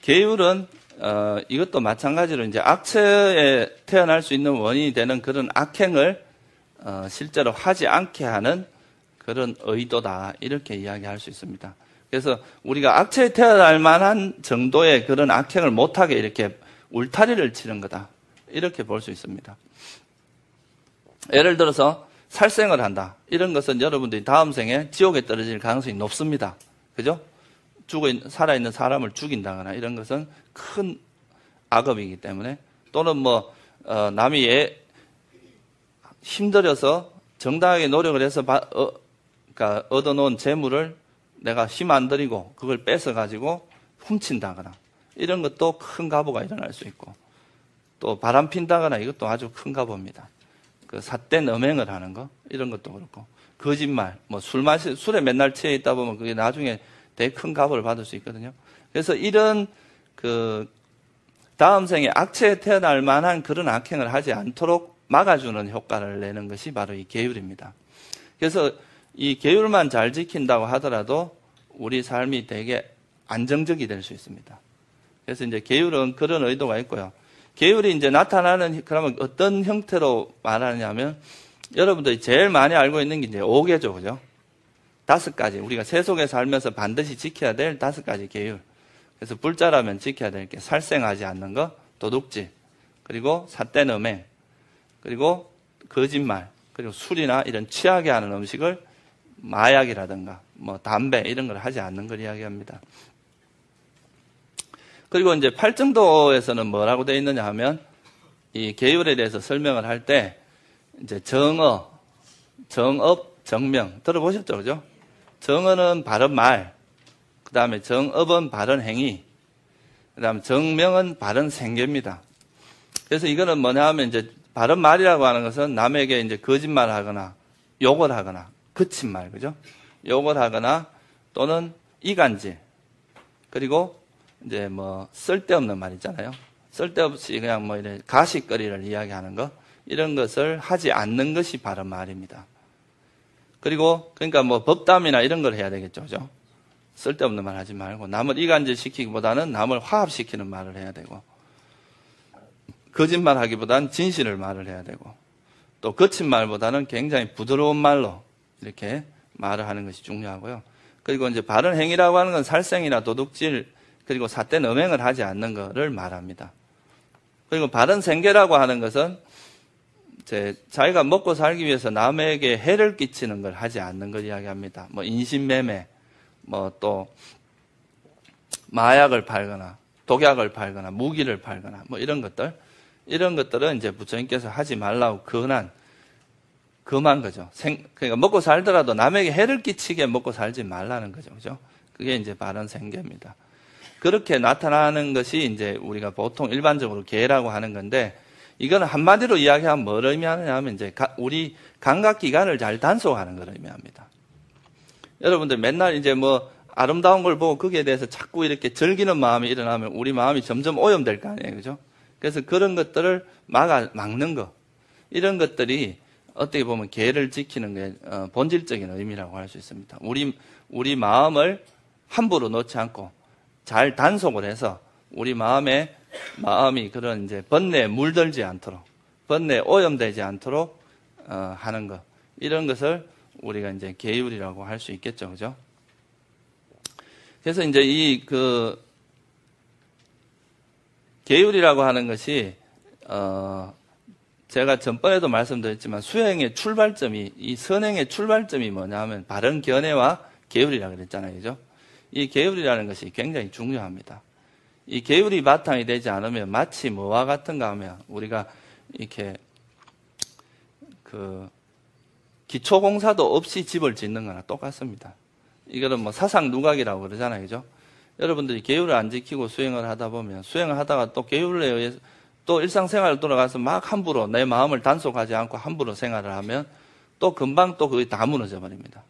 계율은 이것도 마찬가지로 이제 악처에 태어날 수 있는 원인이 되는 그런 악행을 실제로 하지 않게 하는 그런 의도다, 이렇게 이야기할 수 있습니다. 그래서 우리가 악처에 태어날 만한 정도의 그런 악행을 못하게 이렇게 울타리를 치는 거다, 이렇게 볼 수 있습니다. 예를 들어서 살생을 한다, 이런 것은 여러분들이 다음 생에 지옥에 떨어질 가능성이 높습니다. 그죠? 살아있는 사람을 죽인다거나 이런 것은 큰 악업이기 때문에, 또는 남이 힘들어서 정당하게 노력을 해서 그러니까 얻어놓은 재물을 내가 힘 안 들이고 그걸 뺏어가지고 훔친다거나 이런 것도 큰 가보가 일어날 수 있고, 또 바람 핀다거나 이것도 아주 큰 가보입니다. 그 삿된 음행을 하는 거, 이런 것도 그렇고, 거짓말, 술에 맨날 취해 있다 보면 그게 나중에 되게 큰 가보를 받을 수 있거든요. 그래서 이런 다음 생에 악처에 태어날 만한 그런 악행을 하지 않도록 막아주는 효과를 내는 것이 바로 이 계율입니다. 그래서 이 계율만 잘 지킨다고 하더라도 우리 삶이 되게 안정적이 될 수 있습니다. 그래서 이제 계율은 그런 의도가 있고요. 계율이 이제 나타나는, 그러면 어떤 형태로 말하냐면, 여러분들이 제일 많이 알고 있는 게 이제 5개죠, 그죠? 5가지. 우리가 세속에 살면서 반드시 지켜야 될 5가지 계율. 그래서 불자라면 지켜야 될 게 살생하지 않는 거, 도둑질, 그리고 삿된 음행, 그리고 거짓말, 그리고 술이나 이런 취하게 하는 음식을 마약이라든가 담배 이런 걸 하지 않는 걸 이야기합니다. 그리고 이제 팔정도에서는 뭐라고 되어 있느냐 하면, 이 계율에 대해서 설명을 할 때 이제 정업, 정명 들어보셨죠, 그죠? 정어는 바른 말, 그 다음에 정업은 바른 행위, 그 다음에 정명은 바른 생계입니다. 그래서 이거는 뭐냐 하면, 이제 바른 말이라고 하는 것은 남에게 이제 거짓말 하거나 욕을 하거나, 거친 말, 그죠? 욕을 하거나 또는 이간질, 그리고 이제 쓸데없는 말 있잖아요. 쓸데없이 그냥 이런 가식거리를 이야기하는 거, 이런 것을 하지 않는 것이 바른 말입니다. 그리고 그러니까 법담이나 이런 걸 해야 되겠죠, 그죠? 쓸데없는 말 하지 말고, 남을 이간질 시키기보다는 남을 화합시키는 말을 해야 되고, 거짓말 하기보다는 진실을 말을 해야 되고, 또 거친 말보다는 굉장히 부드러운 말로 이렇게 말을 하는 것이 중요하고요. 그리고 이제 바른 행위라고 하는 건 살생이나 도둑질, 그리고 삿된 음행을 하지 않는 것을 말합니다. 그리고 바른 생계라고 하는 것은 자기가 먹고 살기 위해서 남에게 해를 끼치는 걸 하지 않는 걸 이야기합니다. 인신매매, 또 마약을 팔거나 독약을 팔거나 무기를 팔거나 이런 것들은 이제 부처님께서 하지 말라고 금한 거죠. 그러니까 먹고 살더라도 남에게 해를 끼치게 먹고 살지 말라는 거죠, 그죠? 그게 이제 바른 생계입니다. 그렇게 나타나는 것이 이제 우리가 보통 일반적으로 계라고 하는 건데, 이거는 한마디로 이야기하면 뭘 의미하느냐 하면, 이제 우리 감각기관을 잘 단속하는 걸 의미합니다. 여러분들 맨날 이제 아름다운 걸 보고 거기에 대해서 자꾸 이렇게 즐기는 마음이 일어나면 우리 마음이 점점 오염될 거 아니에요, 그죠? 그래서 그런 것들을 막는 거, 이런 것들이 어떻게 보면 계를 지키는 게 본질적인 의미라고 할 수 있습니다. 우리 마음을 함부로 놓지 않고 잘 단속을 해서 우리 마음이 그런 이제 번뇌에 물들지 않도록, 번뇌에 오염되지 않도록 하는 것, 이런 것을 우리가 이제 계율이라고 할 수 있겠죠, 그죠? 그래서 이제 계율이라고 하는 것이 제가 전번에도 말씀드렸지만 수행의 출발점이, 이 선행의 출발점이 뭐냐 하면 바른 견해와 계율이라고 그랬잖아요, 그죠? 이 계율이라는 것이 굉장히 중요합니다. 이 계율이 바탕이 되지 않으면 마치 뭐와 같은가 하면, 우리가 이렇게 기초공사도 없이 집을 짓는 거나 똑같습니다. 이거는 사상 누각이라고 그러잖아요, 그죠? 여러분들이 계율을 안 지키고 수행을 하다 보면, 수행을 하다가 또 계율에 의해서 또 일상생활을 돌아가서 막 함부로 내 마음을 단속하지 않고 함부로 생활을 하면 또 금방 또 그게 다 무너져 버립니다.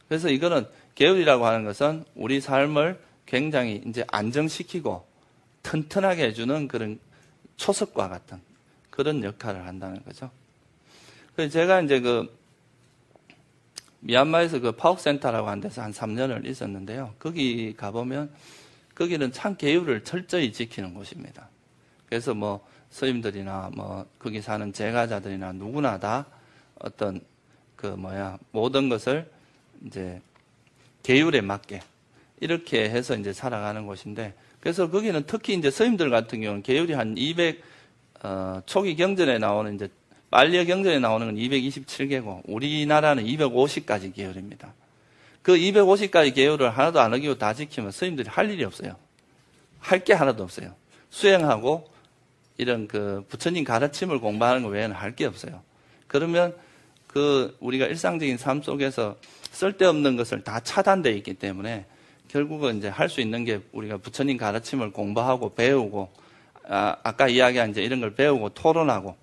그래서 이거는 계율이라고 하는 것은 우리 삶을 굉장히 이제 안정시키고 튼튼하게 해주는 그런 초석과 같은 그런 역할을 한다는 거죠. 그래서 제가 이제 미얀마에서 파옥센터라고 하는 데서 한 3년을 있었는데요. 거기 가보면 거기는 참 계율을 철저히 지키는 곳입니다. 그래서 뭐 스님들이나 뭐 거기 사는 제가자들이나 누구나 다 어떤 모든 것을 이제 계율에 맞게 이렇게 해서 이제 살아가는 곳인데, 그래서 거기는 특히 이제 스님들 같은 경우는 계율이 한 200, 초기 경전에 나오는 이제 빨려 경전에 나오는 건 227개고 우리나라는 250가지 계율입니다. 그 250가지 계율을 하나도 안 어기고 다 지키면 스님들이 할 일이 없어요. 할 게 하나도 없어요. 수행하고 이런 부처님 가르침을 공부하는 것 외에는 할 게 없어요. 그러면 우리가 일상적인 삶 속에서 쓸데없는 것을 다 차단되어 있기 때문에 결국은 이제 할 수 있는 게 우리가 부처님 가르침을 공부하고 배우고, 아까 이야기한 이제 이런 걸 배우고 토론하고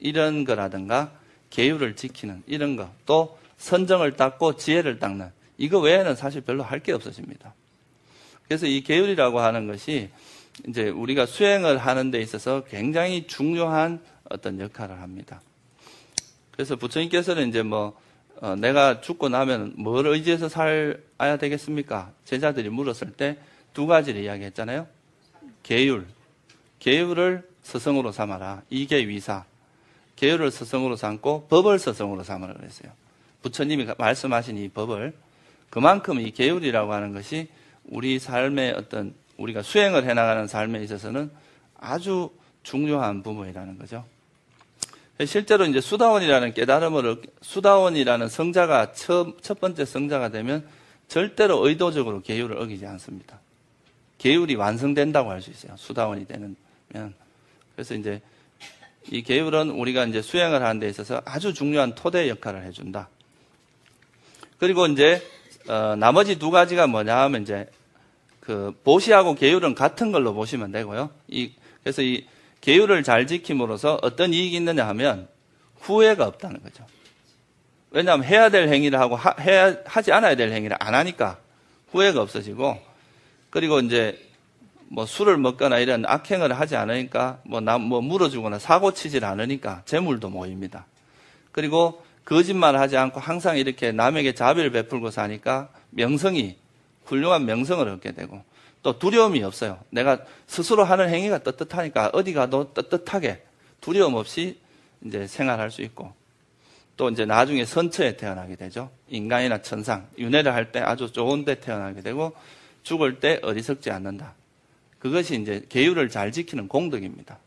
이런 거라든가 계율을 지키는 이런 거, 또 선정을 닦고 지혜를 닦는 이거 외에는 사실 별로 할 게 없어집니다. 그래서 이 계율이라고 하는 것이 이제 우리가 수행을 하는 데 있어서 굉장히 중요한 어떤 역할을 합니다. 그래서 부처님께서는 이제 내가 죽고 나면 뭘 의지해서 살아야 되겠습니까? 제자들이 물었을 때 두 가지를 이야기했잖아요. 계율. 계율을 스승으로 삼아라. 이게 위사. 계율을 스승으로 삼고 법을 스승으로 삼으라 그랬어요. 부처님이 말씀하신 이 법을, 그만큼 이 계율이라고 하는 것이 우리 삶의 우리가 수행을 해나가는 삶에 있어서는 아주 중요한 부분이라는 거죠. 실제로 이제 수다원이라는 수다원이라는 성자가 첫 번째 성자가 되면 절대로 의도적으로 계율을 어기지 않습니다. 계율이 완성된다고 할 수 있어요. 수다원이 되면. 그래서 이제 이 계율은 우리가 이제 수행을 하는 데 있어서 아주 중요한 토대 역할을 해준다. 그리고 이제 나머지 두 가지가 뭐냐 하면 이제 보시하고 계율은 같은 걸로 보시면 되고요. 그래서 이 계율을 잘 지킴으로써 어떤 이익이 있느냐 하면 후회가 없다는 거죠. 왜냐하면 해야 될 행위를 하고 하지 않아야 될 행위를 안 하니까 후회가 없어지고, 그리고 이제 술을 먹거나 이런 악행을 하지 않으니까 물어주거나 사고 치질 않으니까 재물도 모입니다. 그리고 거짓말 하지 않고 항상 이렇게 남에게 자비를 베풀고 사니까 훌륭한 명성을 얻게 되고, 또 두려움이 없어요. 내가 스스로 하는 행위가 떳떳하니까 어디 가도 떳떳하게 두려움 없이 이제 생활할 수 있고, 또 이제 나중에 선처에 태어나게 되죠. 인간이나 천상, 윤회를 할 때 아주 좋은 데 태어나게 되고, 죽을 때 어리석지 않는다. 그것이 이제 계율을 잘 지키는 공덕입니다.